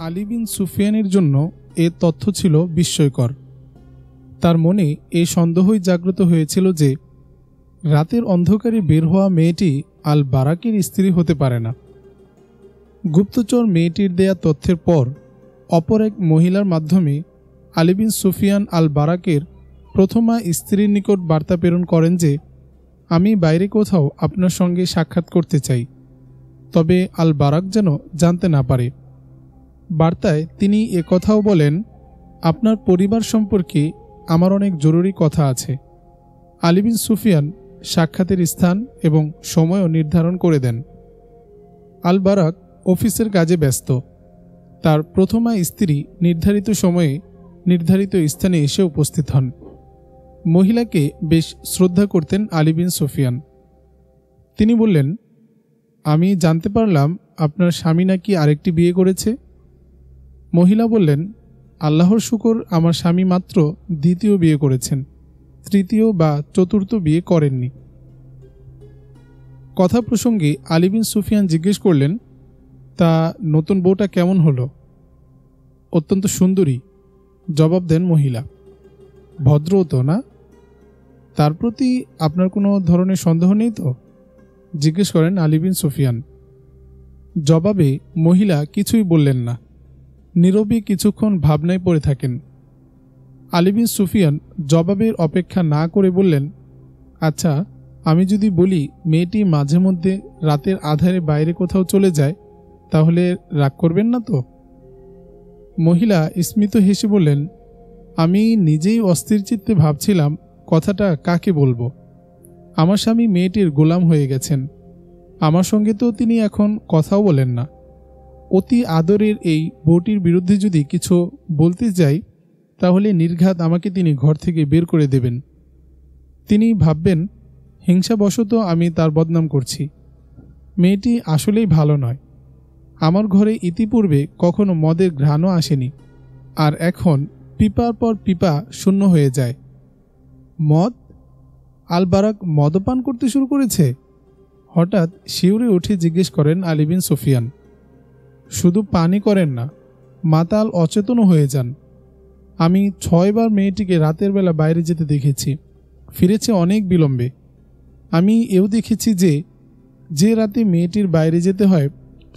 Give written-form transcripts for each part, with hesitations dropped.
আলী বিন সুফিয়ানের জন্য এ তথ্য ছিল বিস্ময়কর। তার মনে এই সন্দেহই জাগ্রত হয়েছিল যে রাতের অন্ধকারে বের হওয়া মেয়েটি আল বারাকের স্ত্রী হতে পারে না। গুপ্তচর মেয়েটির দেয়া তথ্যের পর অপর এক মহিলার মাধ্যমে আলী বিন সুফিয়ান আল বারাকের প্রথমা স্ত্রীর নিকট বার্তা প্রেরণ করেন যে, আমি বাইরে কোথাও আপনার সঙ্গে সাক্ষাৎ করতে চাই, তবে আল বারাক যেন জানতে না পারে। বার্তায় তিনি কথাও বলেন, আপনার পরিবার সম্পর্কে আমার অনেক জরুরি কথা আছে। আলী বিন সুফিয়ান সাক্ষাতের স্থান এবং সময়ও নির্ধারণ করে দেন। আল বারাক অফিসের কাজে ব্যস্ত। তার প্রথমা স্ত্রী নির্ধারিত সময়ে নির্ধারিত স্থানে এসে উপস্থিত হন। মহিলাকে বেশ শ্রদ্ধা করতেন আলী বিন সুফিয়ান। তিনি বললেন, আমি জানতে পারলাম আপনার স্বামী নাকি আরেকটি বিয়ে করেছে। মহিলা বললেন, আল্লাহর শুকর, আমার স্বামী মাত্র দ্বিতীয় বিয়ে করেছেন, তৃতীয় বা চতুর্থ বিয়ে করেননি। কথা প্রসঙ্গে আলী বিন সুফিয়ান জিজ্ঞেস করলেন, তা নতুন বউটা কেমন হলো? অত্যন্ত সুন্দরী, জবাব দেন মহিলা। ভদ্রও তো না? তার প্রতি আপনার কোনো ধরনের সন্দেহ নেই তো? জিজ্ঞেস করেন আলী বিন সুফিয়ান। জবাবে মহিলা কিছুই বললেন না, নীরবে কিছুক্ষণ ভাবনায় পড়ে থাকেন। আলী বিন সুফিয়ান জবাবের অপেক্ষা না করে বললেন, আচ্ছা, আমি যদি বলি মেয়েটি মাঝে মধ্যে রাতের আধারে বাইরে কোথাও চলে যায়, তাহলে রাগ করবেন না তো? মহিলা স্মিত হেসে বললেন, আমি নিজেই অস্থির চিত্তে ভাবছিলাম কথাটা কাকে বলবো। আমার স্বামী মেয়েটির গোলাম হয়ে গেছেন। আমার সঙ্গে তো তিনি এখন কথাও বলেন না। অতি আদরের এই বউটির বিরুদ্ধে যদি কিছু বলতে যাই, তাহলে নির্ঘাত আমাকে তিনি ঘর থেকে বের করে দেবেন। তিনি ভাববেন হিংসাবশত আমি তার বদনাম করছি। মেয়েটি আসলেই ভালো নয়। আমার ঘরে ইতিপূর্বে কখনো মদের ঘ্রাণও আসেনি, আর এখন পিপার পর পিপা শূন্য হয়ে যায়। মদ? আল বারাক মদপান করতে শুরু করেছে? হঠাৎ শিউরে উঠে জিজ্ঞেস করেন আলী বিন সুফিয়ান। শুধু পানি করেন না, মাতাল অচেতনও হয়ে যান। আমি 6 বার মেয়েটিকে রাতের বেলা বাইরে যেতে দেখেছি, ফিরেছে অনেক বিলম্বে। আমি এও দেখেছি যে রাতে মেয়েটির বাইরে যেতে হয়,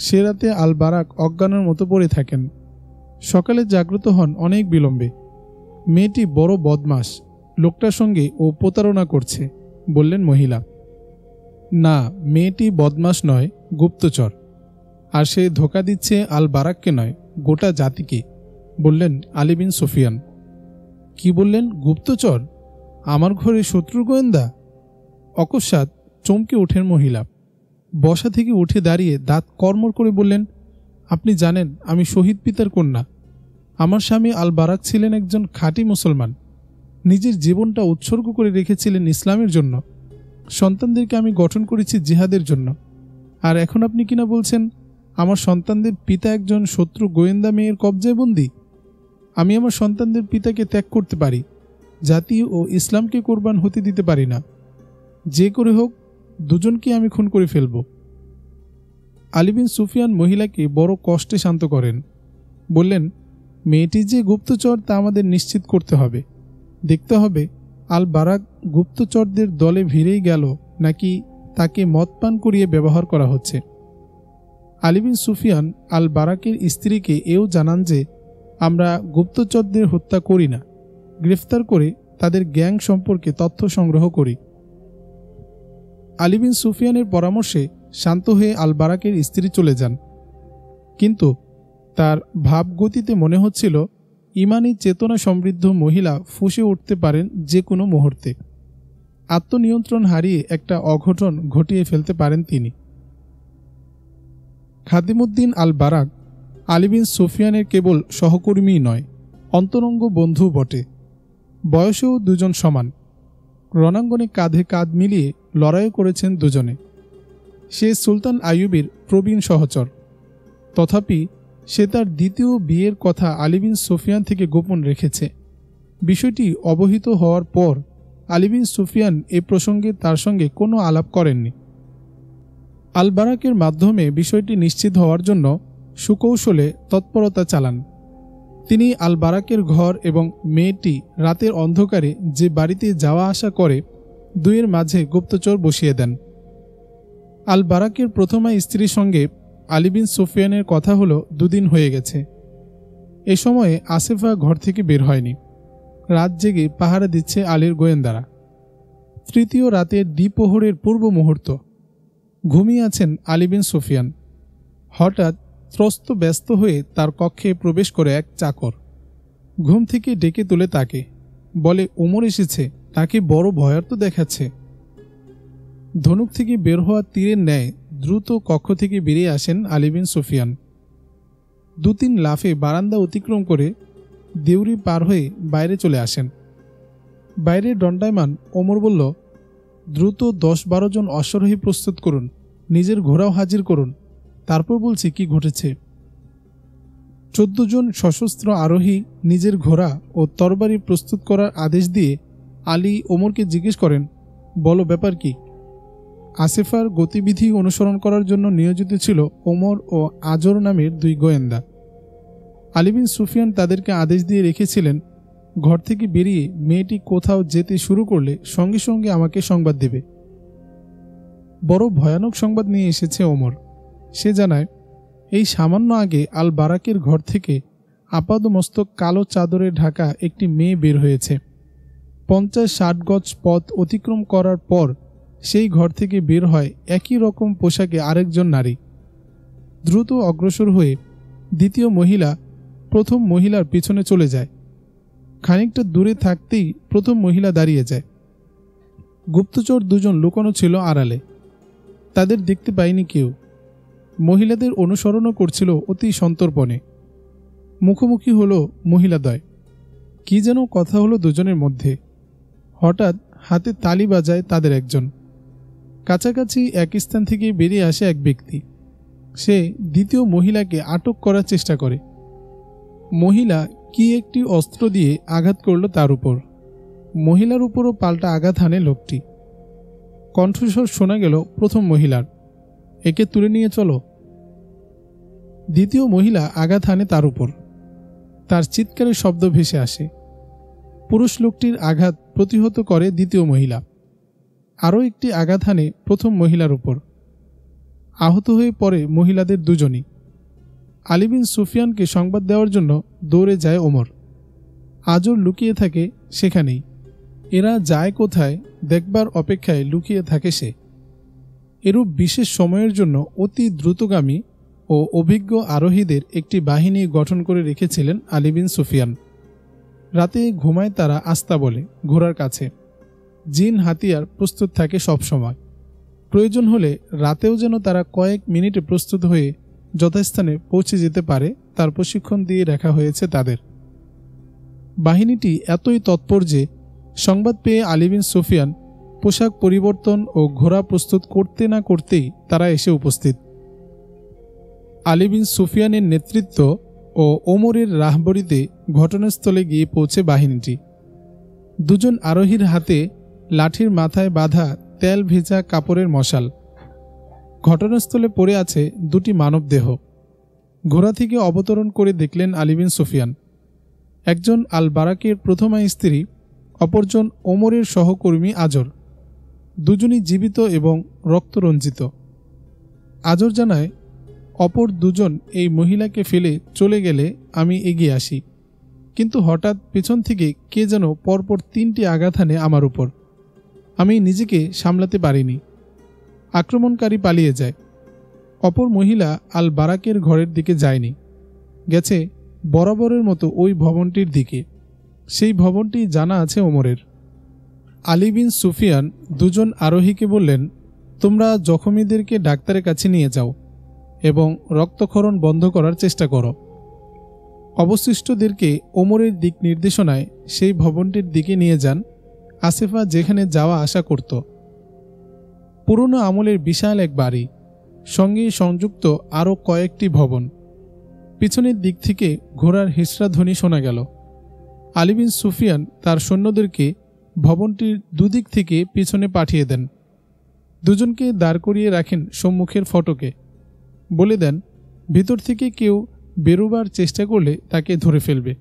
সে রাতে আল বারাক অজ্ঞানের মতো পড়ে থাকেন। সকালে জাগ্রত হন অনেক বিলম্বে। মেয়েটি বড় বদমাস, লোকটার সঙ্গে ও প্রতারণা করছে, বললেন মহিলা। না, মেয়েটি বদমাস নয়, গুপ্তচর। আর সে ধোঁকা দিচ্ছে আল বারাককে নয়, গোটা জাতিকে, বললেন আলী বিন সুফিয়ান। কি বললেন? গুপ্তচর? আমার ঘরে শত্রু গোয়েন্দা? অকস্মাৎ চমকে ওঠেন মহিলা। বসা থেকে উঠে দাঁড়িয়ে দাঁত কড়মড় করে বললেন, আপনি জানেন আমি শহীদ পিতার কন্যা। আমার স্বামী আল বারাক ছিলেন একজন খাঁটি মুসলমান, নিজের জীবনটা উৎসর্গ করে রেখেছিলেন ইসলামের জন্য। সন্তানদেরকে আমি গঠন করেছি জিহাদের জন্য, আর এখন আপনি কিনা বলছেন আমার সন্তানদের পিতা একজন শত্রু গোয়েন্দা মেয়ের কবজায় বন্দী। আমি আমার সন্তানদের পিতাকে ত্যাগ করতে পারি, জাতি ও ইসলামকে কোরবান হতে দিতে পারি না। যে করে হোক দুজনকে আমি খুন করে ফেলব। আলী বিন সুফিয়ান মহিলাকে বড় কষ্টে শান্ত করেন। বললেন, মেয়েটি যে গুপ্তচর তা আমাদের নিশ্চিত করতে হবে। দেখতে হবে আল বারাক গুপ্তচরদের দলে ভিড়েই গেল, নাকি তাকে মদ পান করিয়ে ব্যবহার করা হচ্ছে। আলী বিন সুফিয়ান আল বারাকের স্ত্রীকে এও জানান যে, আমরা গুপ্তচরদের হত্যা করি না, গ্রেফতার করে তাদের গ্যাং সম্পর্কে তথ্য সংগ্রহ করি। আলী বিন সুফিয়ানের পরামর্শে শান্ত হয়ে আল বারাকের স্ত্রী চলে যান, কিন্তু তার ভাবগতিতে মনে হচ্ছিল ইমানি চেতনা সমৃদ্ধ মহিলা ফুঁসে উঠতে পারেন যে কোনো মুহূর্তে। আত্মনিয়ন্ত্রণ হারিয়ে একটা অঘটন ঘটিয়ে ফেলতে পারেন তিনি। খাদিমউদ্দিন আল বারাক আলী বিন সুফিয়ানের কেবল সহকর্মী নয়, অন্তরঙ্গ বন্ধু বটে। বয়সেও দুজন সমান। রণাঙ্গনে কাঁধে কাঁধ মিলিয়ে লড়াইও করেছেন দুজনে। সে সুলতান আইয়ুবের প্রবীণ সহচর। তথাপি সে তার দ্বিতীয় বিয়ের কথা আলী বিন সুফিয়ান থেকে গোপন রেখেছে। বিষয়টি অবহিত হওয়ার পর আলী বিন সুফিয়ান এ প্রসঙ্গে তার সঙ্গে কোনো আলাপ করেননি। আল বারাকের মাধ্যমে বিষয়টি নিশ্চিত হওয়ার জন্য সুকৌশলে তৎপরতা চালান। তিনি আল বারাকের ঘর এবং মেয়েটি রাতের অন্ধকারে যে বাড়িতে যাওয়া আসা করে দুইয়ের মাঝে গুপ্তচর বসিয়ে দেন। আল বারাকের প্রথমা স্ত্রীর সঙ্গে আলী বিন সুফিয়ানের কথা হলো 2 দিন হয়ে গেছে। এ সময়ে আসেফা ঘর থেকে বের হয়নি। রাত জেগে পাহারা দিচ্ছে আলীর গোয়েন্দারা। তৃতীয় রাতের দ্বিপ্রহরের পূর্ব মুহূর্ত। ঘুমিয়ে আছেন আলী বিন সুফিয়ান। হঠাৎ ত্রস্ত ব্যস্ত হয়ে তার কক্ষে প্রবেশ করে এক চাকর। ঘুম থেকে ডেকে তুলে তাকে বলে, ওমর এসেছে, তাকে বড় ভয়ার্ত দেখাচ্ছে। ধনুক থেকে বের হওয়া তীরের ন্যায় দ্রুত কক্ষ থেকে বেরিয়ে আসেন আলী বিন সুফিয়ান। 2-3 লাফে বারান্দা অতিক্রম করে দেউরি পার হয়ে বাইরে চলে আসেন। বাইরে দণ্ডায়মান ওমর বলল, দ্রুত 10-12 জন অশ্বারোহী প্রস্তুত করুন, নিজের ঘোড়াও হাজির করুন, তারপর বলছি কি ঘটেছে। 14 জন সশস্ত্র আরোহী নিজের ঘোড়া ও তরবারি প্রস্তুত করার আদেশ দিয়ে আলী ওমরকে জিজ্ঞেস করেন, বলো ব্যাপার কি। আসেফার গতিবিধি অনুসরণ করার জন্য নিয়োজিত ছিল ওমর ও আজর নামের 2 গোয়েন্দা। আলী বিন সুফিয়ান তাদেরকে আদেশ দিয়ে রেখেছিলেন, ঘর থেকে বেরিয়ে মেয়েটি কোথাও যেতে শুরু করলে সঙ্গে সঙ্গে আমাকে সংবাদ দেবে। বড় ভয়ানক সংবাদ নিয়ে এসেছে ওমর। সে জানায়, এই সামান্য আগে আল বারাকের ঘর থেকে আপাদমস্তক কালো চাদরে ঢাকা একটি মেয়ে বের হয়েছে। 50-60 গজ পথ অতিক্রম করার পর সেই ঘর থেকে বের হয় একই রকম পোশাকে আরেকজন নারী। দ্রুত অগ্রসর হয়ে দ্বিতীয় মহিলা প্রথম মহিলার পিছনে চলে যায়। খানিকটা দূরে থাকতেই প্রথম মহিলা দাঁড়িয়ে যায়। গুপ্তচর 2 জন লুকানো ছিল আড়ালে, তাদের দেখতে পায়নি কেউ। মহিলাদের অনুসরণও করছিল অতি সন্তর্পণে। মুখোমুখি হলো মহিলাদ্বয়। কি যেন কথা হলো দুজনের মধ্যে। হঠাৎ হাতে তালি বাজায় তাদের একজন। কাছাকাছি এক স্থান থেকে বেরিয়ে আসে এক ব্যক্তি। সে দ্বিতীয় মহিলাকে আটক করার চেষ্টা করে। মহিলা কি একটি অস্ত্র দিয়ে আঘাত করল তার উপর। মহিলার উপরও পাল্টা আঘাত হানে লোকটি। কণ্ঠস্বর শোনা গেল প্রথম মহিলার, একে তুলে নিয়ে চলো। দ্বিতীয় মহিলা আঘাত হানে তার উপর। তার চিৎকারের শব্দ ভেসে আসে। পুরুষ লোকটির আঘাত প্রতিহত করে দ্বিতীয় মহিলা। আরও একটি আঘাত হানে প্রথম মহিলার উপর। আহত হয়ে পড়ে মহিলাদের 2 জনই। আলী বিন সুফিয়ানকে সংবাদ দেওয়ার জন্য দৌড়ে যায় ওমর। আজর লুকিয়ে থাকে সেখানেই। এরা যায় কোথায় দেখবার অপেক্ষায় লুকিয়ে থাকে সে। এরূপ বিশেষ সময়ের জন্য অতি দ্রুতগামী ও অভিজ্ঞ আরোহীদের একটি বাহিনী গঠন করে রেখেছিলেন আলী বিন সুফিয়ান। রাতে ঘুমায় তারা আস্তা বলে ঘোড়ার কাছে। জিন হাতিয়ার প্রস্তুত থাকে সব সময়। প্রয়োজন হলে রাতেও যেন তারা কয়েক মিনিটে প্রস্তুত হয়ে যথাস্থানে পৌঁছে যেতে পারে তার প্রশিক্ষণ দিয়ে রাখা হয়েছে তাদের। বাহিনীটি এতই তৎপর যে সংবাদ পেয়ে আলী বিন সুফিয়ান পোশাক পরিবর্তন ও ঘোড়া প্রস্তুত করতে না করতেই তারা এসে উপস্থিত। আলী বিন সুফিয়ানের নেতৃত্ব ও ওমরের রাহবরিতে ঘটনাস্থলে গিয়ে পৌঁছে বাহিনীটি। 2 জন আরোহীর হাতে লাঠির মাথায় বাঁধা তেল ভেজা কাপড়ের মশাল। ঘটনাস্থলে পড়ে আছে 2টি মানবদেহ। ঘোড়া থেকে অবতরণ করে দেখলেন আলী বিন সুফিয়ান। একজন আল বারাকের প্রথমা স্ত্রী, অপরজন ওমরের সহকর্মী আজর। 2 জনই জীবিত এবং রক্তরঞ্জিত। আজর জানায়, অপর 2 জন এই মহিলাকে ফেলে চলে গেলে আমি এগিয়ে আসি, কিন্তু হঠাৎ পেছন থেকে কে যেন পরপর 3টি আঘাত হানে আমার উপর। আমি নিজেকে সামলাতে পারিনি। আক্রমণকারী পালিয়ে যায়। অপর মহিলা আল বারাকের ঘরের দিকে যায়নি, গেছে বরাবরের মতো ওই ভবনটির দিকে। সেই ভবনটি জানা আছে ওমরের। আলী বিন সুফিয়ান 2 জন আরোহীকে বললেন, তোমরা জখমীদেরকে ডাক্তারের কাছে নিয়ে যাও এবং রক্তক্ষরণ বন্ধ করার চেষ্টা করো। অবশিষ্টদেরকে ওমরের দিক নির্দেশনায় সেই ভবনটির দিকে নিয়ে যান আসেফা যেখানে যাওয়া আসা করত। পুরনো আমলের বিশাল এক বাড়ি, সঙ্গে সংযুক্ত আরও কয়েকটি ভবন। পিছনের দিক থেকে ঘোড়ার হিসরা ধ্বনি শোনা গেল। আলী বিন সুফিয়ান তার সৈন্যদেরকে ভবনটির দুদিক থেকে পিছনে পাঠিয়ে দেন। 2 জনকে দাঁড় করিয়ে রাখেন সম্মুখের ফটকে। বলে দেন, ভিতর থেকে কেউ বেরোবার চেষ্টা করলে তাকে ধরে ফেলবে,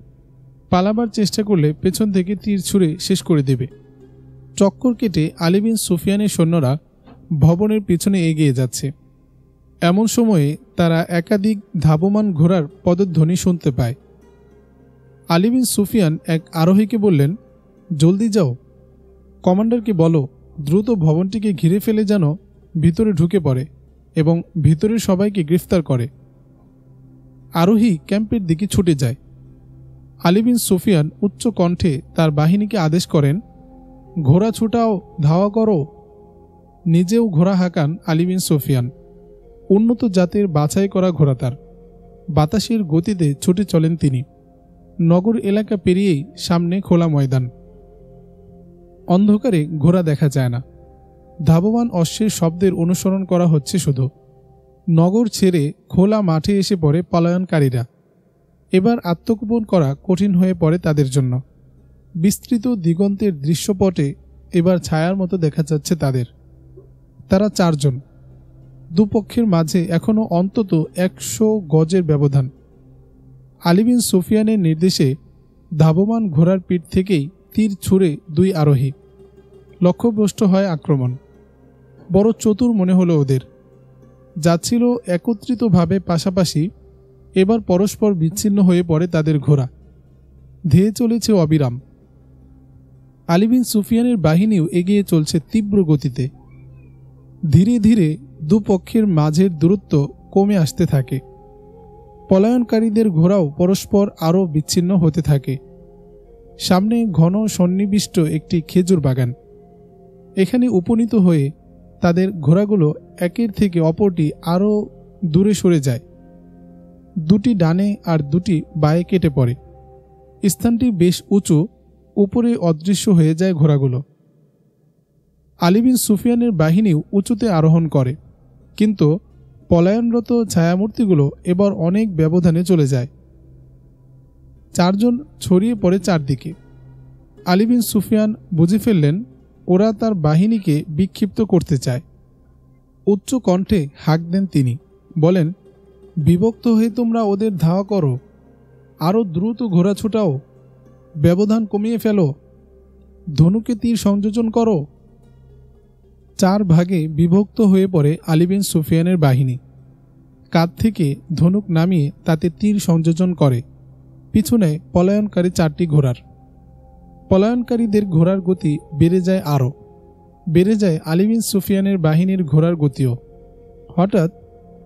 পালাবার চেষ্টা করলে পেছন থেকে তীর ছুঁড়ে শেষ করে দেবে। চক্কর কেটে আলী বিন সুফিয়ানের সৈন্যরা ভবনের পিছনে এগিয়ে যাচ্ছে। এমন সময়ে তারা একাধিক ধাবমান ঘোড়ার পদধ্বনি শুনতে পায়। আলী বিন সুফিয়ান এক আরোহীকে বললেন, জলদি যাও, কমান্ডারকে বলো দ্রুত ভবনটিকে ঘিরে ফেলে যেন ভিতরে ঢুকে পড়ে এবং ভিতরের সবাইকে গ্রেফতার করে। আরোহী ক্যাম্পের দিকে ছুটে যায়। আলী বিন সুফিয়ান উচ্চ কণ্ঠে তার বাহিনীকে আদেশ করেন, ঘোড়া ছুটাও, ধাওয়া করো। নিজেও ঘোড়া হাঁকান আলী বিন সুফিয়ান। উন্নত জাতের বাছাই করা ঘোড়া তার। বাতাসের গতিতে ছুটে চলেন তিনি। নগর এলাকা পেরিয়েই সামনে খোলা ময়দান। অন্ধকারে ঘোড়া দেখা যায় না। ধাবমান অশ্বের শব্দের অনুসরণ করা হচ্ছে শুধু। নগর ছেড়ে খোলা মাঠে এসে পড়ে পলায়নকারীরা। এবার আত্মগোপন করা কঠিন হয়ে পড়ে তাদের জন্য। বিস্তৃত দিগন্তের দৃশ্যপটে এবার ছায়ার মতো দেখা যাচ্ছে তাদের। তারা 4 জন। দুপক্ষের মাঝে এখনও অন্তত 100 গজের ব্যবধান। আলী বিন সুফিয়ানের নির্দেশে ধাবমান ঘোড়ার পিঠ থেকেই তীর ছুঁড়ে 2 আরোহী। লক্ষ্যভ্রষ্ট হয় আক্রমণ। বড় চতুর মনে হলো ওদের। যাচ্ছিল একত্রিতভাবে পাশাপাশি, এবার পরস্পর বিচ্ছিন্ন হয়ে পড়ে তাদের ঘোড়া। ধেয়ে চলেছে অবিরাম। আলী বিন সুফিয়ানের বাহিনীও এগিয়ে চলছে তীব্র গতিতে। ধীরে ধীরে দুপক্ষের মাঝের দূরত্ব কমে আসতে থাকে। পলায়নকারীদের ঘোড়াও পরস্পর আরও বিচ্ছিন্ন হতে থাকে। সামনে ঘন সন্নিবিষ্ট একটি খেজুর বাগান। এখানে উপনীত হয়ে তাদের ঘোড়াগুলো একের থেকে অপরটি আরও দূরে সরে যায়। 2টি ডানে আর 2টি বাঁয়ে কেটে পড়ে। স্থানটি বেশ উঁচু, উপরে অদৃশ্য হয়ে যায় ঘোড়াগুলো। আলী বিন সুফিয়ানের বাহিনীও উঁচুতে আরোহণ করে, কিন্তু পলায়নরত ছায়ামূর্তিগুলো এবার অনেক ব্যবধানে চলে যায়। 4 জন ছড়িয়ে পড়ে চারদিকে। আলী বিন সুফিয়ান বুঝে ফেললেন ওরা তার বাহিনীকে বিক্ষিপ্ত করতে চায়। উচ্চ কণ্ঠে হাঁক দেন তিনি, বলেন, বিভক্ত হয়ে তোমরা ওদের ধাওয়া করো, আরও দ্রুত ঘোড়া ছুটাও, ব্যবধান কমিয়ে ফেলো, ধনুকে তীর সংযোজন করো। 4 ভাগে বিভক্ত হয়ে পড়ে আলী বিন সুফিয়ানের বাহিনী। কাঁধ থেকে ধনুক নামিয়ে তাতে তীর সংযোজন করে। পিছনে পলায়নকারী 4টি ঘোড়ার। পলায়নকারীদের ঘোড়ার গতি বেড়ে যায় আরও। বেড়ে যায় আলী বিন সুফিয়ানের বাহিনীর ঘোড়ার গতিও। হঠাৎ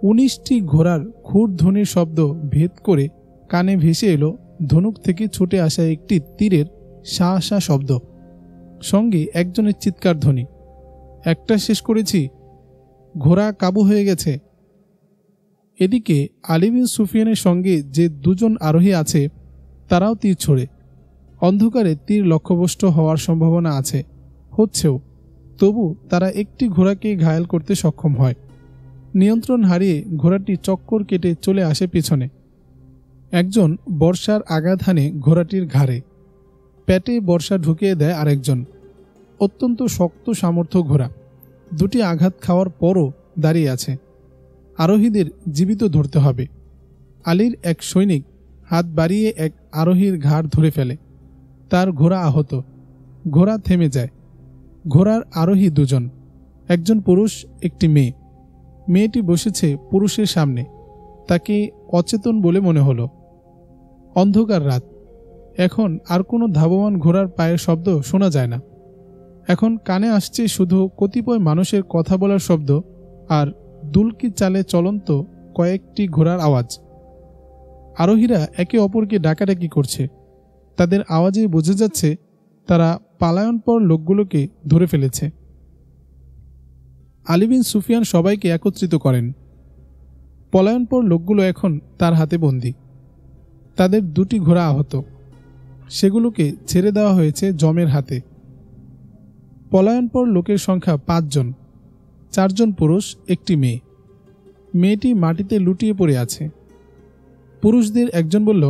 19টি ঘোড়ার খুরধ্বনির শব্দ ভেদ করে কানে ভেসে এলো ধনুক থেকে ছুটে আসা একটি তীরের শা শা শব্দ, সঙ্গে একজনের চিৎকার ধ্বনি, একটা শেষ করেছি, ঘোড়া কাবু হয়ে গেছে। এদিকে আলী বিন সুফিয়ানের সঙ্গে যে 2 জন আরোহী আছে তারাও তীর ছোড়ে। অন্ধকারে তীর লক্ষ্যভ্রষ্ট হওয়ার সম্ভাবনা আছে, হচ্ছেও। তবু তারা একটি ঘোড়াকে ঘায়েল করতে সক্ষম হয়। নিয়ন্ত্রণ হারিয়ে ঘোড়াটি চক্কর কেটে চলে আসে পিছনে। একজন বর্ষার আঘাত হানে ঘোড়াটির ঘাড়ে। পেটে বর্ষা ঢুকিয়ে দেয় আরেকজন। অত্যন্ত শক্ত সামর্থ্য ঘোড়া। 2টি আঘাত খাওয়ার পরও দাঁড়িয়ে আছে। আরোহীদের জীবিত ধরতে হবে। আলীর এক সৈনিক হাত বাড়িয়ে এক আরোহীর ঘাড় ধরে ফেলে। তার ঘোড়া আহত। ঘোড়া থেমে যায়। ঘোড়ার আরোহী 2 জন, একজন পুরুষ, একটি মেয়ে। মেয়েটি বসেছে পুরুষের সামনে। তাকে অচেতন বলে মনে হলো। অন্ধকার রাত। এখন আর কোনো ধাবমান ঘোড়ার পায়ের শব্দ শোনা যায় না। এখন কানে আসছে শুধু কতিপয় মানুষের কথা বলার শব্দ আর দুলকি চালে চলন্ত কয়েকটি ঘোড়ার আওয়াজ। আরোহীরা একে অপরকে ডাকাডাকি করছে। তাদের আওয়াজে বোঝা যাচ্ছে তারা পালায়নপর লোকগুলোকে ধরে ফেলেছে। আলী বিন সুফিয়ান সবাইকে একত্রিত করেন। পলায়নপর লোকগুলো এখন তার হাতে বন্দী। তাদের 2টি ঘোড়া আহত। সেগুলোকে ছেড়ে দেওয়া হয়েছে জমের হাতে। পলায়নপর লোকের সংখ্যা 5 জন, 4 জন পুরুষ, একটি মেয়ে। মেয়েটি মাটিতে লুটিয়ে পড়ে আছে। পুরুষদের একজন বলল,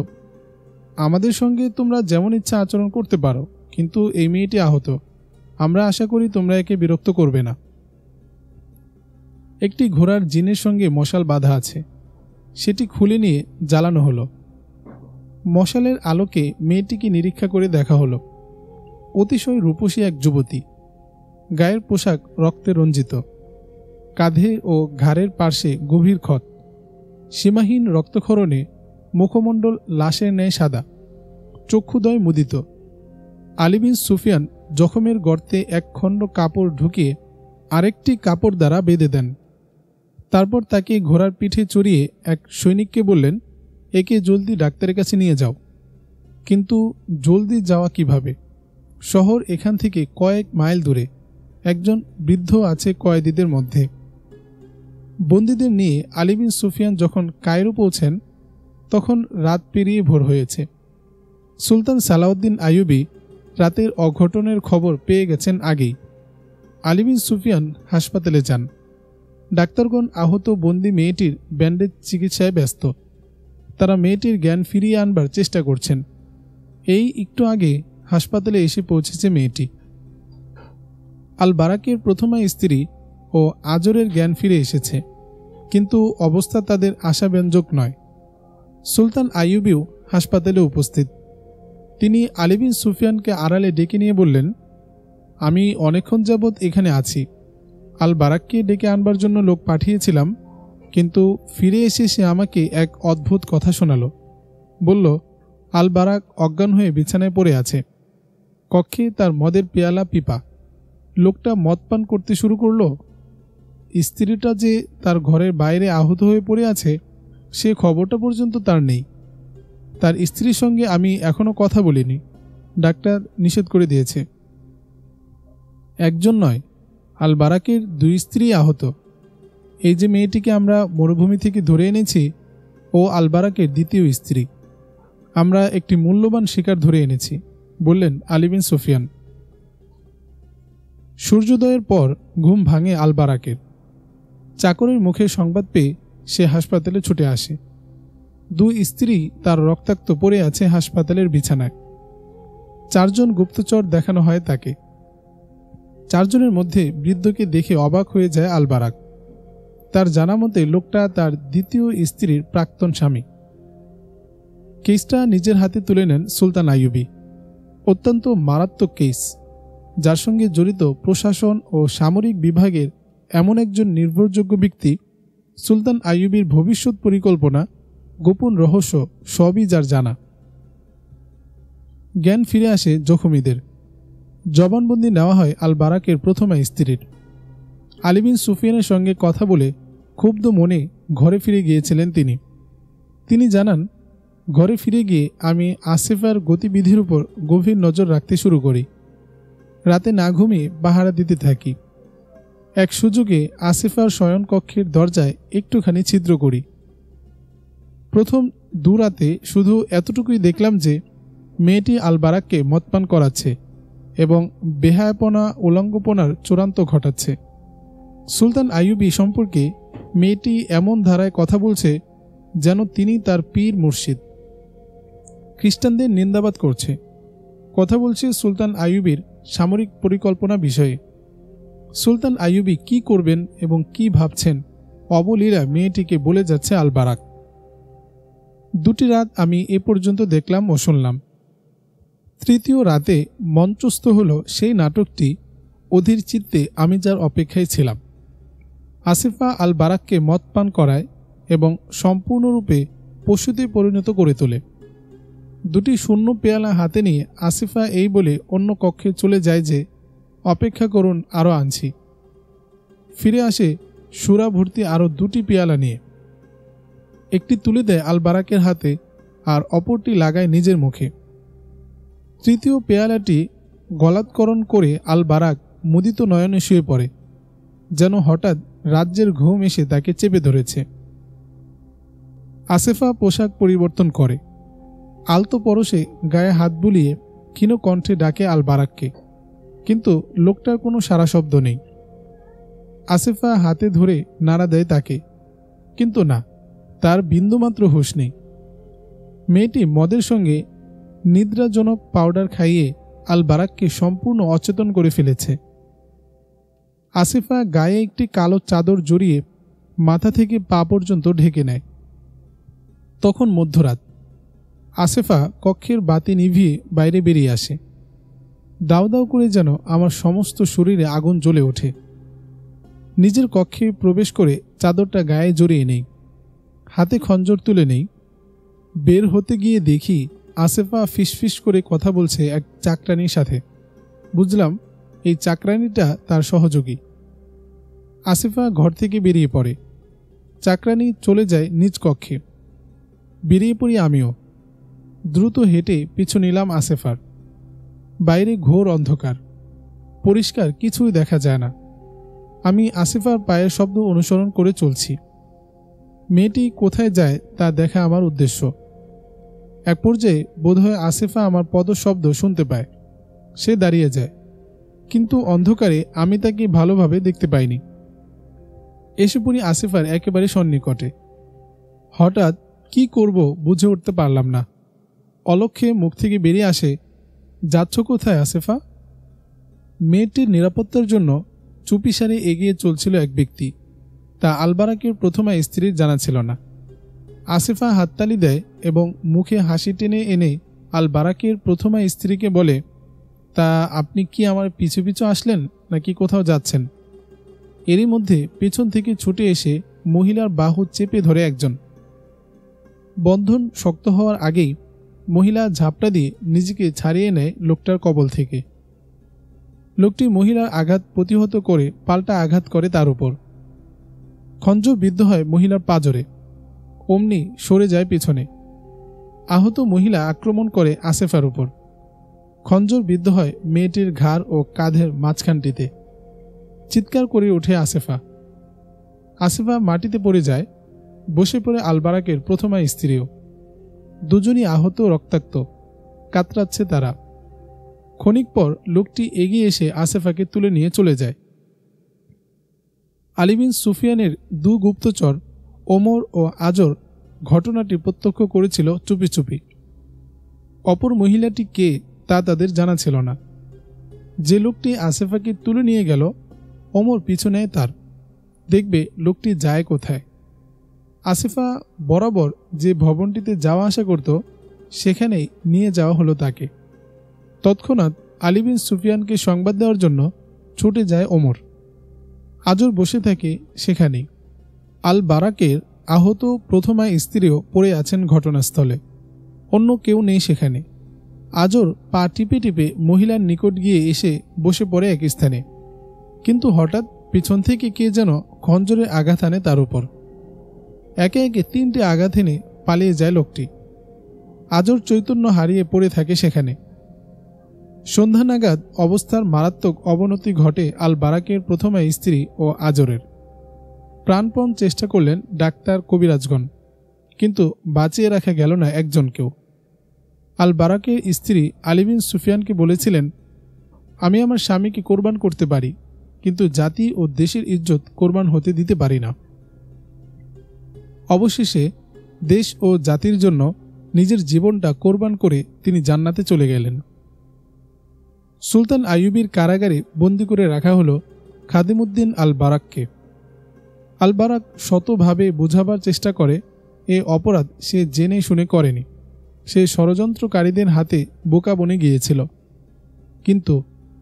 আমাদের সঙ্গে তোমরা যেমন ইচ্ছা আচরণ করতে পারো, কিন্তু এই মেয়েটি আহত। আমরা আশা করি তোমরা একে বিরক্ত করবে না। একটি ঘোড়ার জিনের সঙ্গে মশাল বাঁধা আছে। সেটি খুলে নিয়ে জ্বালানো হলো। মশালের আলোকে মেয়েটিকে নিরীক্ষা করে দেখা হলো। অতিশয় রূপসী এক যুবতী, গায়ের পোশাক রক্তে রঞ্জিত, কাঁধে ও ঘাড়ের পার্শ্বে গভীর ক্ষত, সীমাহীন রক্তক্ষরণে মুখমণ্ডল লাশের ন্যায় সাদা, চক্ষুদয় মুদিত। আলী বিন সুফিয়ান জখমের গর্তে এক খণ্ড কাপড় ঢুকিয়ে আরেকটি কাপড় দ্বারা বেঁধে দেন। তারপর তাকে ঘোড়ার পিঠে চড়িয়ে এক সৈনিককে বললেন, একে জলদি ডাক্তারের কাছে নিয়ে যাও। কিন্তু জলদি যাওয়া কিভাবে? শহর এখান থেকে কয়েক মাইল দূরে। একজন বৃদ্ধ আছে কয়েদিদের মধ্যে। বন্দীদের নিয়ে আলী বিন সুফিয়ান যখন কায়রো পৌঁছেন তখন রাত পেরিয়ে ভোর হয়েছে। সুলতান সালাউদ্দিন আইয়ুবী রাতের অঘটনের খবর পেয়ে গেছেন আগেই। আলী বিন সুফিয়ান হাসপাতালে যান। ডাক্তারগণ আহত বন্দী মেয়েটির ব্যান্ডেজ চিকিৎসায় ব্যস্ত। তারা মেয়েটির জ্ঞান ফিরিয়ে আনবার চেষ্টা করছেন। এই একটু আগে হাসপাতালে এসে পৌঁছেছে মেয়েটি। আল বারাকের প্রথমা স্ত্রী ও আজরের জ্ঞান ফিরে এসেছে, কিন্তু অবস্থা তাদের আশাব্যঞ্জক নয়। সুলতান আইয়ুবীও হাসপাতালে উপস্থিত। তিনি আলী বিন সুফিয়ানকে আড়ালে ডেকে নিয়ে বললেন, আমি অনেকক্ষণ যাবৎ এখানে আছি। আল বারাককে ডেকে আনবার জন্য লোক পাঠিয়েছিলাম, কিন্তু ফিরে এসে সে আমাকে এক অদ্ভুত কথা শোনাল। বলল, আল বারাক অজ্ঞান হয়ে বিছানায় পড়ে আছে। কক্ষে তার মদের পেয়ালা পিপা। লোকটা মদ পান করতে শুরু করল। স্ত্রীটা যে তার ঘরের বাইরে আহত হয়ে পড়ে আছে সে খবরটা পর্যন্ত তার নেই। তার স্ত্রীর সঙ্গে আমি এখনো কথা বলিনি, ডাক্তার নিষেধ করে দিয়েছে। একজন নয়, আল বারাকের 2 স্ত্রী আহত। এই যে মেয়েটিকে আমরা মরুভূমি থেকে ধরে এনেছি ও আল বারাকের দ্বিতীয় স্ত্রী। আমরা একটি মূল্যবান শিকার ধরে এনেছি, বললেন আলী বিন সুফিয়ান। সূর্যোদয়ের পর ঘুম ভাঙে আল বারাকের। চাকরের মুখে সংবাদ পেয়ে সে হাসপাতালে ছুটে আসে। 2 স্ত্রী তার রক্তাক্ত পড়ে আছে হাসপাতালের বিছানায়। 4 জন গুপ্তচর দেখানো হয় তাকে। 4 জনের মধ্যে বৃদ্ধকে দেখে অবাক হয়ে যায় আল বারাক। তার জানা মতে লোকটা তার দ্বিতীয় স্ত্রীর প্রাক্তন স্বামী। কেসটা নিজের হাতে তুলে নেন সুলতান আইয়ুবী। অত্যন্ত মারাত্মক কেস, যার সঙ্গে জড়িত প্রশাসন ও সামরিক বিভাগের এমন একজন নির্ভরযোগ্য ব্যক্তি। সুলতান আইয়ুবীর ভবিষ্যৎ পরিকল্পনা, গোপন রহস্য সবই যার জানা। জ্ঞান ফিরে আসে জখমীদের। জবানবন্দি নেওয়া হয় আল বারাকের প্রথমা স্ত্রীর। আলী বিন সুফিয়ানের সঙ্গে কথা বলে ক্ষুব্ধ মনে ঘরে ফিরে গিয়েছিলেন তিনি। তিনি জানান, ঘরে ফিরে গিয়ে আমি আসিফার গতিবিধির উপর গভীর নজর রাখতে শুরু করি। রাতে না ঘুমিয়ে পাহারা দিতে থাকি। এক সুযোগে আসিফার শয়নকক্ষের দরজায় একটুখানি ছিদ্র করি। প্রথম 2 রাতে শুধু এতটুকুই দেখলাম যে মেয়েটি আল বারাককে মদপান করাচ্ছে এবং বেহায়াপনা উলঙ্গপনার চূড়ান্ত ঘটাচ্ছে। সুলতান আইয়ুবী সম্পর্কে মেয়েটি এমন ধারায় কথা বলছে যেন তিনি তার পীর মুর্শিদ। খ্রিস্টানদের নিন্দাবাদ করছে। কথা বলছে সুলতান আইয়ুবীর সামরিক পরিকল্পনা বিষয়ে। সুলতান আইয়ুবী কি করবেন এবং কি ভাবছেন অবলীলা মেয়েটিকে বলে যাচ্ছে আল বারাক। 2টি রাত আমি এ পর্যন্ত দেখলাম ও শুনলাম। 3য় রাতে মঞ্চস্থ হল সেই নাটকটি অধীর চিত্তে আমি যার অপেক্ষায় ছিলাম। আসিফা আল বারাককে মদ পান করায় এবং সম্পূর্ণরূপে পশুতে পরিণত করে তোলে। 2টি শূন্য পেয়ালা হাতে নিয়ে আসিফা এই বলে অন্য কক্ষে চলে যায় যে, অপেক্ষা করুন, আরও আনছি। ফিরে আসে সুরা ভর্তি আরও 2টি পেয়ালা নিয়ে। একটি তুলে দেয় আল বারাকের হাতে আর অপরটি লাগায় নিজের মুখে। 3য় পেয়ালাটি গলাৎকরণ করে আল বারাক মুদিত নয়নে শুয়ে পড়ে, যেন হঠাৎ রাজ্যের ঘুম এসে তাকে চেপে ধরেছে। আসিফা পোশাক পরিবর্তন করে, আলতো পরশে গায়ে হাত বুলিয়ে ক্ষীণ কণ্ঠে ডাকে আল বারাককে, কিন্তু লোকটার কোনো সাড়া শব্দ নেই। আসিফা হাতে ধরে নাড়া দেয় তাকে, কিন্তু না, তার বিন্দুমাত্র হুঁশ নেই। মেয়েটি মদের সঙ্গে নিদ্রাজনক পাউডার খাইয়ে আল বারাককে সম্পূর্ণ অচেতন করে ফেলেছে। আসিফা গায়ে একটি কালো চাদর জড়িয়ে মাথা থেকে পা পর্যন্ত ঢেকে নেয়। তখন মধ্যরাত। আসেফা কক্ষের বাতি নিভিয়ে বাইরে বেরিয়ে আসে। দাউ দাউ করে যেন আমার সমস্ত শরীরে আগুন জ্বলে ওঠে। নিজের কক্ষে প্রবেশ করে চাদরটা গায়ে জড়িয়ে নেই, হাতে খঞ্জর তুলে নেই। বের হতে গিয়ে দেখি আসেফা ফিসফিস করে কথা বলছে এক চাকরানির সাথে। বুঝলাম এই চাকরানিটা তার সহযোগী। আসেফা ঘর থেকে বেরিয়ে পড়ে। চাকরানি চলে যায় নিজ কক্ষে। বেরিয়ে পড়ি আমিও। দ্রুত হেঁটে পিছু নিলাম আসেফার। বাইরে ঘোর অন্ধকার, পরিষ্কার কিছুই দেখা যায় না। আমি আসেফার পায়ের শব্দ অনুসরণ করে চলছি। মেয়েটি কোথায় যায় তা দেখা আমার উদ্দেশ্য। এক পর্যায়ে বোধহয় আসেফা আমার পদশব্দ শুনতে পায়। সে দাঁড়িয়ে যায়, কিন্তু অন্ধকারে আমি তাকে ভালোভাবে দেখতে পাইনি। এসে পড়ি আসেফার একেবারে সন্নিকটে। হঠাৎ কি করব বুঝে উঠতে পারলাম না। অলক্ষ্যে মুখ থেকে বেরিয়ে আসে, যাচ্ছ কোথায় আসেফা? মেয়েটির নিরাপত্তার জন্য চুপিসারে এগিয়ে চলছিল এক ব্যক্তি। তা আলবারাকের প্রথমা স্ত্রীর জানা ছিল না। আসেফা হাততালি দেয় এবং মুখে হাসি টেনে এনে আলবারাকের প্রথমা স্ত্রীকে বলে, তা আপনি কি আমার পিছু পিছু আসলেন নাকি কোথাও যাচ্ছেন? এরই মধ্যে পেছন থেকে ছুটে এসে মহিলার বাহু চেপে ধরে একজন। বন্ধন শক্ত হওয়ার আগেই মহিলা ঝাপটা দিয়ে নিজেকে ছাড়িয়ে নেয় লোকটার কবল থেকে। লোকটি মহিলার আঘাত প্রতিহত করে পাল্টা আঘাত করে তার উপর। খঞ্জর বিদ্ধ হয় মহিলার পাজরে, অমনি সরে যায় পেছনে। আহত মহিলা আক্রমণ করে আসেফার উপর। খঞ্জর বিদ্ধ হয় মেয়েটির ঘাড় ও কাঁধের মাঝখানটিতে। চিৎকার করে ওঠে আসেফা। আসেফা মাটিতে পড়ে যায়। বসে পড়ে আলবারাকের প্রথমা স্ত্রীও। দুজনই আহত, রক্তাক্ত, কাতরাচ্ছে তারা। ক্ষণিক পর লোকটি এগিয়ে এসে আসেফাকে তুলে নিয়ে চলে যায়। আলী বিন সুফিয়ানের দু গুপ্তচর ওমর ও আজর ঘটনাটি প্রত্যক্ষ করেছিল চুপি চুপি। অপর মহিলাটি কে তা তাদের জানা ছিল না। যে লোকটি আসেফাকে তুলে নিয়ে গেল, ওমর পিছু নেয় তার, দেখবে লোকটি যায় কোথায়। আসেফা বরাবর যে ভবনটিতে যাওয়া আসা করত সেখানেই নিয়ে যাওয়া হলো তাকে। তৎক্ষণাৎ আলী বিন সুফিয়ানকে সংবাদ দেওয়ার জন্য ছুটে যায় ওমর। আজর বসে থাকে সেখানেই। আল বারাকের আহত প্রথমা স্ত্রীও পড়ে আছেন ঘটনাস্থলে। অন্য কেউ নেই সেখানে। আজর পা টিপে টিপে মহিলার নিকট গিয়ে এসে বসে পড়ে এক স্থানে, কিন্তু হঠাৎ পিছন থেকে কে যেন খঞ্জরের আঘাত আনে তার উপর। একে একে 3টে আঘাত এনে পালিয়ে যায় লোকটি। আজর চৈতন্য হারিয়ে পড়ে থাকে সেখানে। সন্ধ্যা নাগাদ অবস্থার মারাত্মক অবনতি ঘটে আল বারাকের প্রথমা স্ত্রী ও আজরের। প্রাণপণ চেষ্টা করলেন ডাক্তার, কবিরাজগণ, কিন্তু বাঁচিয়ে রাখা গেল না একজনকেও। আল বারাকের স্ত্রী আলী বিন সুফিয়ানকে বলেছিলেন, আমি আমার স্বামীকে কোরবান করতে পারি, কিন্তু জাতি ও দেশের ইজ্জত কোরবান হতে দিতে পারি না। অবশেষে দেশ ও জাতির জন্য নিজের জীবনটা কোরবান করে তিনি জান্নাতে চলে গেলেন। সুলতান আইয়ুবীর কারাগারে বন্দী করে রাখা হল খাদিমউদ্দিন আল বারাককে। আল বারাক শতভাবে বোঝাবার চেষ্টা করে এ অপরাধ সে জেনে শুনে করেনি। সে ষড়যন্ত্রকারীদের হাতে বোকা বনে গিয়েছিল, কিন্তু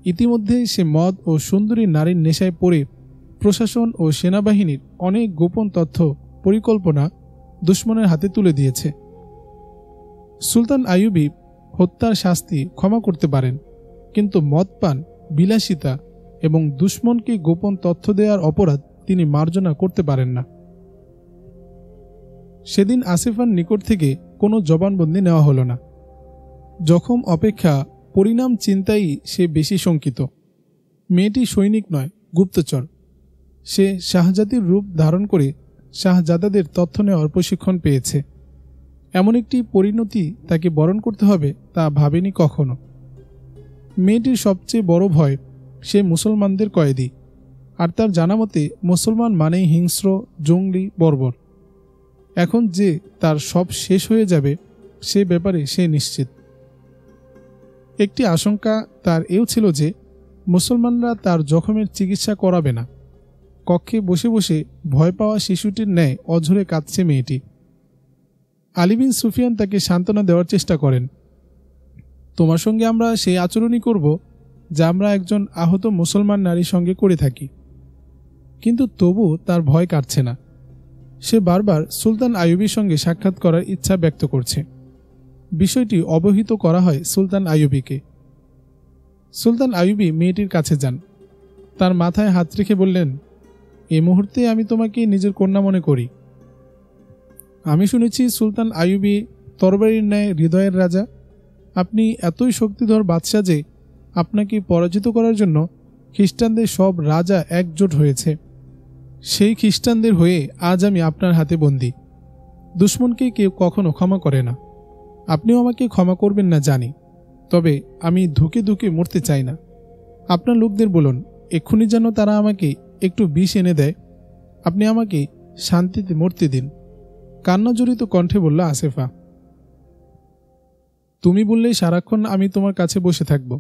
ইতিমধ্যে সে মদ ও সুন্দরী নারীর নেশায় পড়ে প্রশাসন ও সেনাবাহিনীর অনেক গোপন তথ্য পরিকল্পনা দুশমনের হাতে তুলে দিয়েছে। সুলতান আইয়ুবী হত্যার শাস্তি ক্ষমা করতে পারেন, কিন্তু মদপান, বিলাসিতা এবং দুশমনকে গোপন তথ্য দেওয়ার অপরাধ তিনি মার্জনা করতে পারেন না। সেদিন আসেফার নিকট থেকে কোনো জবানবন্দি নেওয়া হলো না। জখম অপেক্ষা পরিণাম চিন্তাই সে বেশি শঙ্কিত। মেয়েটি সৈনিক নয়, গুপ্তচর। সে শাহজাদির রূপ ধারণ করে শাহজাদাদের তথ্য নেওয়ার প্রশিক্ষণ পেয়েছে। এমন একটি পরিণতি তাকে বরণ করতে হবে তা ভাবেনি কখনো। মেয়েটির সবচেয়ে বড় ভয় সে মুসলমানদের কয়েদি, আর তার জানা মতে মুসলমান মানেই হিংস্র, জঙ্গলি, বর্বর। এখন যে তার সব শেষ হয়ে যাবে সে ব্যাপারে সে নিশ্চিত। একটি আশঙ্কা তার এও ছিল যে মুসলমানরা তার জখমের চিকিৎসা করাবে না। কক্ষে বসে বসে ভয় পাওয়া শিশুটির ন্যায় অঝরে কাঁদছে মেয়েটি। আলী বিন সুফিয়ান তাকে সান্ত্বনা দেওয়ার চেষ্টা করেন। তোমার সঙ্গে আমরা সেই আচরণই করব যা আমরা একজন আহত মুসলমান নারীর সঙ্গে করে থাকি। কিন্তু তবু তার ভয় কাটছে না। সে বারবার সুলতান আইয়ুবীর সঙ্গে সাক্ষাৎ করার ইচ্ছা ব্যক্ত করছে। বিষয়টি অবহিত করা হয় সুলতান আইয়ুবীকে। সুলতান আইয়ুবী মেয়েটির কাছে যান, তার মাথায় হাত রেখে বললেন, এই মুহূর্তে আমি তোমাকে নিজের কন্যা মনে করি। আমি শুনেছি সুলতান আইয়ুবী তরবারির ন্যায় হৃদয়ের রাজা। আপনি এতই শক্তিধর বাদশাহ যে আপনাকে পরাজিত করার জন্য খ্রিস্টানদের সব রাজা একজোট হয়েছে। সেই খ্রিস্টানদের হয়ে আজ আমি আপনার হাতে বন্দী। দুশ্মনকে কেউ কখনো ক্ষমা করে না। আপনিও আমাকে ক্ষমা করবেন না জানি, তবে আমি ধুকে ধুকে মরতে চাই না। আপনার লোকদের বলুন এক্ষুনি যেন তারা আমাকে একটু বিষ এনে দেয়। আপনি আমাকে শান্তিতে মরতে দিন। কান্নাজড়িত কণ্ঠে বলল আসেফা। তুমি বললেই সারাক্ষণ আমি তোমার কাছে বসে থাকব।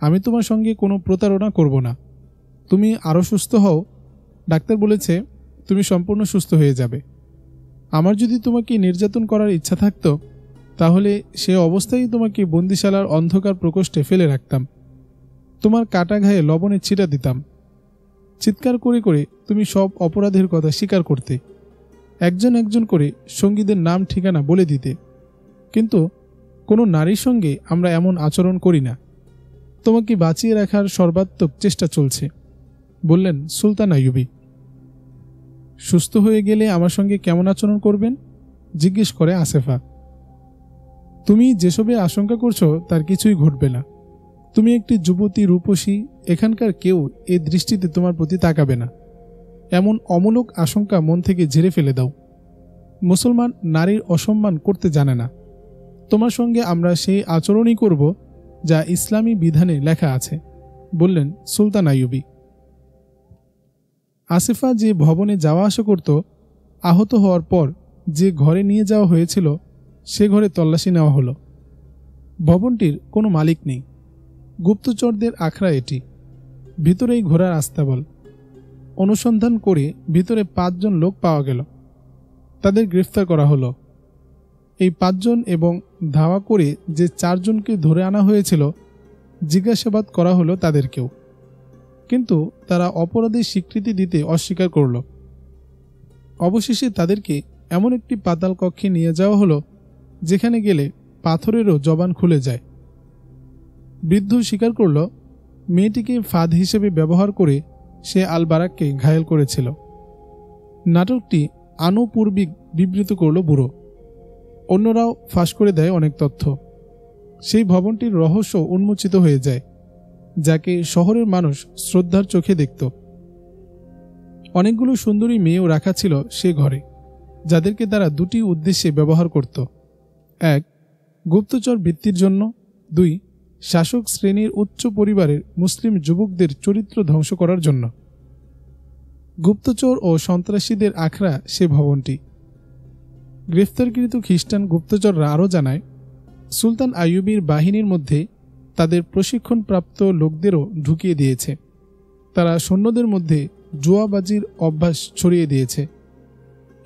আমি তোমার সঙ্গে কোনো প্রতারণা করব না। তুমি আরও সুস্থ হও। ডাক্তার বলেছে তুমি সম্পূর্ণ সুস্থ হয়ে যাবে। আমার যদি তোমাকে নির্যাতন করার ইচ্ছা থাকত, তাহলে সে অবস্থায় তোমাকে বন্দিশালার অন্ধকার প্রকোষ্ঠে ফেলে রাখতাম। তোমার কাটা ঘায়ে লবণের ছিটা দিতাম। চিৎকার করে করে তুমি সব অপরাধের কথা স্বীকার করতে। একজন একজন করে সঙ্গীদের নাম ঠিকানা বলে দিতে। কিন্তু কোনো নারীর সঙ্গে আমরা এমন আচরণ করি না। তোমাকে বাঁচিয়ে রাখার সর্বাত্মক চেষ্টা চলছে, বললেন সুলতান আইয়ুবী। সুস্থ হয়ে গেলে আমার সঙ্গে কেমন আচরণ করবেন জিজ্ঞেস করে আসেফা। তুমি যেসবে আশঙ্কা করছো তার কিছুই ঘটবে না। তুমি একটি যুবতী, রূপসী, এখানকার কেউ এ দৃষ্টিতে তোমার প্রতি তাকাবে না। এমন অমূলক আশঙ্কা মন থেকে ঝেড়ে ফেলে দাও। মুসলমান নারীর অসম্মান করতে জানে না। তোমার সঙ্গে আমরা সেই আচরণই করব যা ইসলামী বিধানে লেখা আছে, বললেন সুলতান আইয়ুবী। আসিফা যে ভবনে যাওয়া আসা করত, আহত হওয়ার পর যে ঘরে নিয়ে যাওয়া হয়েছিল সে ঘরে তল্লাশি নেওয়া হলো। ভবনটির কোনো মালিক নেই। গুপ্তচরদের আখড়া এটি। ভিতরেই ঘোরার আস্তাবল। অনুসন্ধান করে ভিতরে 5 জন লোক পাওয়া গেল। তাদের গ্রেফতার করা হলো। এই 5 জন এবং ধাওয়া করে যে 4 জনকে ধরে আনা হয়েছিল জিজ্ঞাসাবাদ করা হলো তাদেরকেও, কিন্তু তারা অপরাধের স্বীকৃতি দিতে অস্বীকার করল। অবশেষে তাদেরকে এমন একটি পাতাল কক্ষে নিয়ে যাওয়া হলো যেখানে গেলে পাথরেরও জবান খুলে যায়। বৃদ্ধ স্বীকার করল মেয়েটিকে ফাঁদ হিসেবে ব্যবহার করে সে আল বারাককে ঘায়েল করেছিল। নাটকটি আনুপূর্বিক বিবৃত করল বুড়ো। অন্যরাও ফাঁস করে দেয় অনেক তথ্য। সেই ভবনটির রহস্য উন্মোচিত হয়ে যায়, যাকে শহরের মানুষ শ্রদ্ধার চোখে দেখত। অনেকগুলো সুন্দরী মেয়েও রাখা ছিল সে ঘরে, যাদেরকে তারা 2টি উদ্দেশ্যে ব্যবহার করত। 1. গুপ্তচর বৃত্তির জন্য। 2. শাসক শ্রেণীর উচ্চ পরিবারের মুসলিম যুবকদের চরিত্র ধ্বংস করার জন্য। গুপ্তচর ও সন্ত্রাসীদের আখড়া সে ভবনটি। গ্রেফতারকৃত খ্রিস্টান গুপ্তচররা আরও জানায়, সুলতান আইয়ুবীর বাহিনীর মধ্যে তাদের প্রশিক্ষণপ্রাপ্ত লোকদেরও ঢুকিয়ে দিয়েছে। তারা সৈন্যদের মধ্যে জুয়াবাজির অভ্যাস ছড়িয়ে দিয়েছে।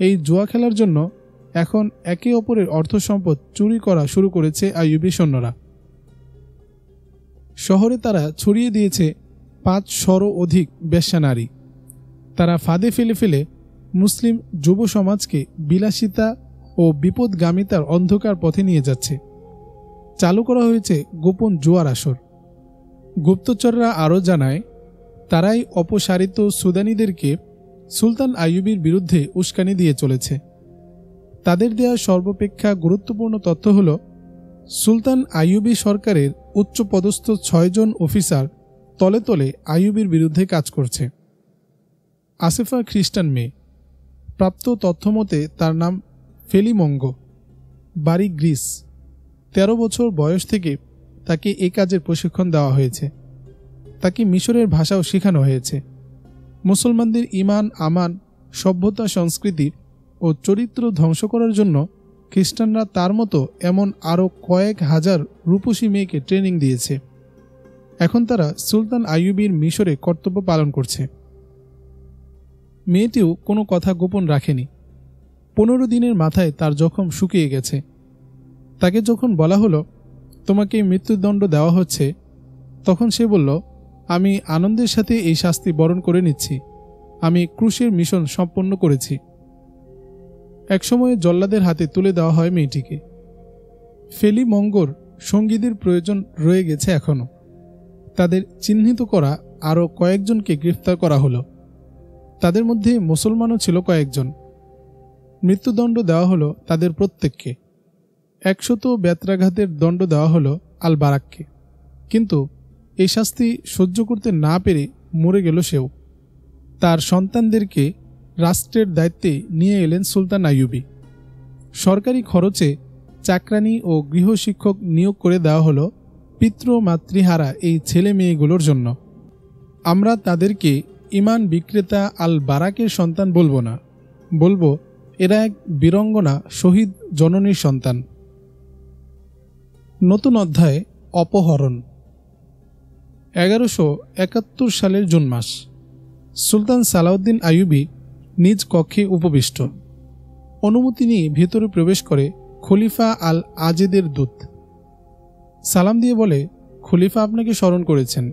এই জুয়া খেলার জন্য এখন একে অপরের অর্থ সম্পদ চুরি করা শুরু করেছে আইয়ুবী সৈন্যরা। শহরে তারা ছড়িয়ে দিয়েছে 500 অধিক বেশ্যা নারী। তারা ফাঁদে ফেলে ফেলে মুসলিম যুব সমাজকে বিলাসিতা ও বিপদগামিতার অন্ধকার পথে নিয়ে যাচ্ছে। চালু করা হয়েছে গোপন জুয়ার আসর। গুপ্তচররা আরও জানায়, তারাই অপসারিত সুদানীদেরকে সুলতান আইয়ুবীর বিরুদ্ধে উস্কানি দিয়ে চলেছে। তাদের দেয়া সর্বাপেক্ষা গুরুত্বপূর্ণ তথ্য হল, সুলতান আইয়ুবী সরকারের উচ্চপদস্থ 6 জন অফিসার তলে তলে আইয়ুবীর বিরুদ্ধে কাজ করছে। আসেফা খ্রিস্টান মেয়ে। প্রাপ্ত তথ্যমতে তার নাম ফেলিমঙ্গ, বাড়ি গ্রিস। 13 বছর বয়স থেকে তাকে এই কাজের প্রশিক্ষণ দেওয়া হয়েছে। তাকে মিশরের ভাষাও শেখানো হয়েছে। মুসলমানদের ঈমান, আমান, সভ্যতা, সংস্কৃতি ও চরিত্র ধ্বংস করার জন্য খ্রিস্টানরা তার মতো এমন আরও কয়েক হাজার রূপসী মেয়েকে ট্রেনিং দিয়েছে। এখন তারা সুলতান আইয়ুবীর মিশরে কর্তব্য পালন করছে। মেয়েটিও কোনো কথা গোপন রাখেনি। 15 দিনের মাথায় তার জখম শুকিয়ে গেছে। তাকে যখন বলা হলো, তোমাকে মৃত্যুদণ্ড দেওয়া হচ্ছে, তখন সে বলল, আমি আনন্দের সাথে এই শাস্তি বরণ করে নিচ্ছি। আমি ক্রুশের মিশন সম্পন্ন করেছি। একসময়ে জল্লাদের হাতে তুলে দেওয়া হয় মেয়েটিকে। ফেলি মঙ্গোর সঙ্গীদের প্রয়োজন রয়ে গেছে এখনও। তাদের চিহ্নিত করা আরও কয়েকজনকে গ্রেফতার করা হলো। তাদের মধ্যে মুসলমানও ছিল কয়েকজন। মৃত্যুদণ্ড দেওয়া হলো তাদের প্রত্যেককে। 100 বেত্রাঘাতের দণ্ড দেওয়া হলো আল বারাককে। কিন্তু এই শাস্তি সহ্য করতে না পেরে মরে গেল সেও। তার সন্তানদেরকে রাষ্ট্রের দায়িত্বে নিয়ে এলেন সুলতান আইয়ুবী। সরকারি খরচে চাকরানি ও গৃহশিক্ষক নিয়োগ করে দেওয়া হলো পিতৃ মাতৃহারা এই ছেলে মেয়েগুলোর জন্য। আমরা তাদেরকে ইমান বিক্রেতা আল বারাকের সন্তান বলবো না, বলবো এরা এক বীরঙ্গনা শহীদ জননীর সন্তান। নতুন অধ্যায়, অপহরণ। 1171 সালের জুন মাস। সুলতান সালাউদ্দিন আইয়ুবী নিজ কক্ষে উপবিষ্ট। অনুমতি নিয়ে ভেতরে প্রবেশ করে খলিফা আল আজেদের দূত। সালাম দিয়ে বলে, খলিফা আপনাকে স্মরণ করেছেন।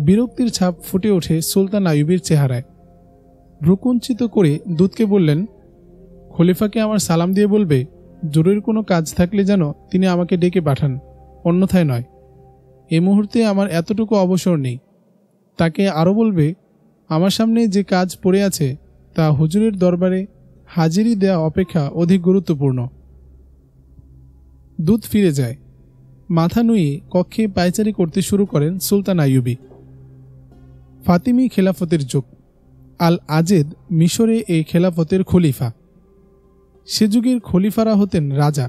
বিরক্তির ছাপ ফুটে ওঠে সুলতান আইয়ুবীর চেহারায়। ভ্রুকুঞ্চিত করে দূতকে বললেন, খলিফাকে আমার সালাম দিয়ে বলবে, জরুরি কোনো কাজ থাকলে যেন তিনি আমাকে ডেকে পাঠান, অন্যথায় নয়। এ মুহূর্তে আমার এতটুকু অবসর নেই। তাকে আরও বলবে, আমার সামনে যে কাজ পড়ে আছে তা হুজুরের দরবারে হাজিরি দেয়া অপেক্ষা অধিক গুরুত্বপূর্ণ। দূত ফিরে যায়। মাথা নুয়ে কক্ষে পায়চারি করতে শুরু করেন সুলতান আইয়ুবী। ফাতিমি খেলাফতের যুগ। আল আজেদ মিশরে এই খেলাফতের খলিফা। সে যুগের খলিফারা হতেন রাজা।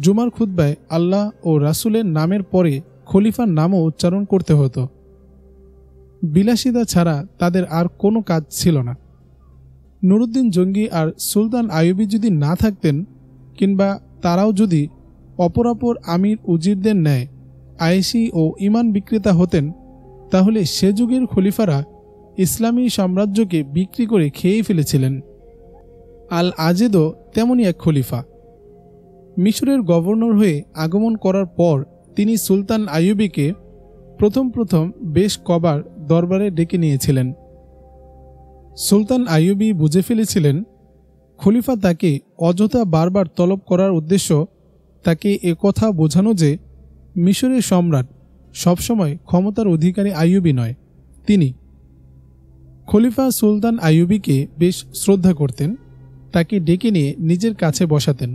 জুমার খুতবায় আল্লাহ ও রাসূলের নামের পরে খলিফার নামও উচ্চারণ করতে হতো। বিলাসিতা ছাড়া তাদের আর কোনো কাজ ছিল না। নুরুদ্দিন জঙ্গি আর সুলতান আইয়ুবী যদি না থাকতেন, কিংবা তারাও যদি অপরাপর আমির উজিরদের ন্যায় আয়েশি ও ইমান বিক্রেতা হতেন, তাহলে সে যুগের খলিফারা ইসলামী সাম্রাজ্যকে বিক্রি করে খেয়েই ফেলেছিলেন। আল আজেদও তেমনই এক খলিফা। মিশরের গভর্নর হয়ে আগমন করার পর তিনি সুলতান আইয়ুবীকে প্রথম বেশ কবার দরবারে ডেকে নিয়েছিলেন। সুলতান আইয়ুবী বুঝে ফেলেছিলেন, খলিফা তাকে অযথা বারবার তলব করার উদ্দেশ্য তাকে একথা বোঝানো যে মিশরের সম্রাট সবসময় ক্ষমতার অধিকারী আইয়ুবী নয়, তিনি। খলিফা সুলতান আইয়ুবীকে বেশ শ্রদ্ধা করতেন, তাকে ডেকে নিয়ে নিজের কাছে বসাতেন।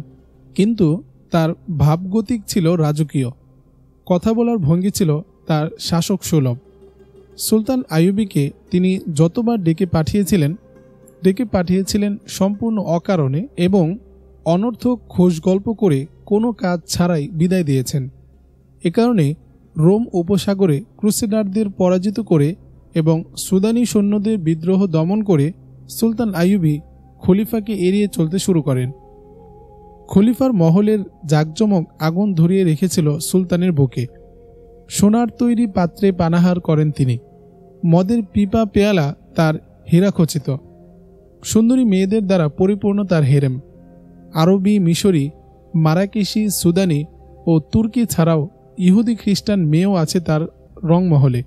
কিন্তু তার ভাবগতিক ছিল রাজকীয়, কথা বলার ভঙ্গি ছিল তার শাসক সুলভ। সুলতান আইয়ুবীকে তিনি যতবার ডেকে পাঠিয়েছিলেন সম্পূর্ণ অকারণে এবং অনর্থক খোশ গল্প করে কোনো কাজ ছাড়াই বিদায় দিয়েছেন। এ কারণে রোম উপসাগরে ক্রুসেডারদের পরাজিত করে এবং সুদানি সৈন্যদের বিদ্রোহ দমন করে সুলতান আইয়ুবী খলিফাকে এড়িয়ে চলতে শুরু করেন। খলিফার মহলের জাঁকজমক আগুন ধরিয়ে রেখেছিল সুলতানের বুকে। সোনার তৈরি পাত্রে পানাহার করেন তিনি। মদের পিপা পেয়ালা তার হীরাখচিত। সুন্দরী মেয়েদের দ্বারা পরিপূর্ণ তার হেরেম। আরবি, মিশরি, মারাকেশি, সুদানি ও তুর্কি ছাড়াও ইহুদি খ্রিস্টান মেয়েও আছে তার রংমহলে।